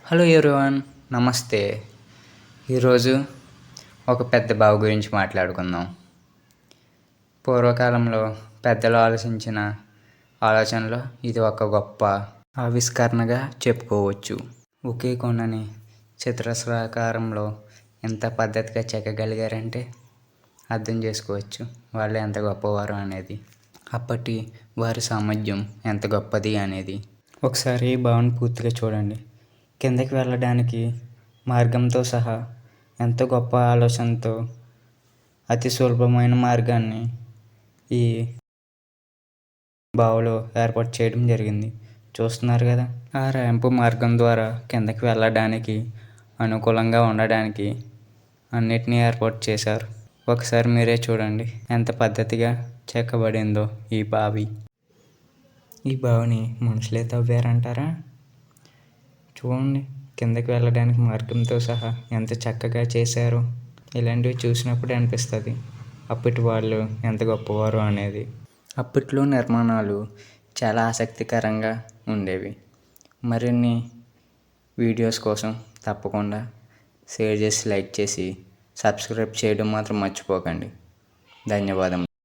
Hello everyone, నమస్తే. ఈరోజు ఒక పెద్ద బావి గురించి మాట్లాడుకుందాం. పూర్వకాలంలో పెద్దలు ఆలోచించిన ఆలోచనలో ఇది ఒక గొప్ప ఆవిష్కరణగా చెప్పుకోవచ్చు. ఒకే కొండని చతురస్రాకారంలో ఎంత పద్ధతిగా చెక్కగలిగారంటే అర్థం చేసుకోవచ్చు వాళ్ళు ఎంత గొప్పవారు అనేది, అప్పటి వారి సామర్థ్యం ఎంత గొప్పది అనేది. ఒకసారి ఈ బావిని పూర్తిగా చూడండి. కిందకి వెళ్ళడానికి మార్గంతో సహా ఎంతో గొప్ప ఆలోచనతో అతి సులభమైన మార్గాన్ని ఈ బావిలో ఏర్పాటు చేయడం జరిగింది. చూస్తున్నారు కదా, ఆ ర్యాంపు మార్గం ద్వారా కిందకి వెళ్ళడానికి అనుకూలంగా ఉండడానికి అన్నిటినీ ఏర్పాటు చేశారు. ఒకసారి మీరే చూడండి ఎంత పద్ధతిగా చెక్కబడిందో ఈ బావి. ఈ బావిని మనుషులే తవ్వారంటారా? చూడండి, కిందకి వెళ్ళడానికి మార్గంతో సహా ఎంత చక్కగా చేశారో. ఇలాంటివి చూసినప్పుడు అనిపిస్తుంది అప్పటి వాళ్ళు ఎంత గొప్పవారు అనేది. అప్పట్లో నిర్మాణాలు చాలా ఆసక్తికరంగా ఉండేవి. మరిన్ని వీడియోస్ కోసం తప్పకుండా షేర్ చేసి, లైక్ చేసి, సబ్స్క్రైబ్ చేయడం మాత్రం మర్చిపోకండి. ధన్యవాదములు.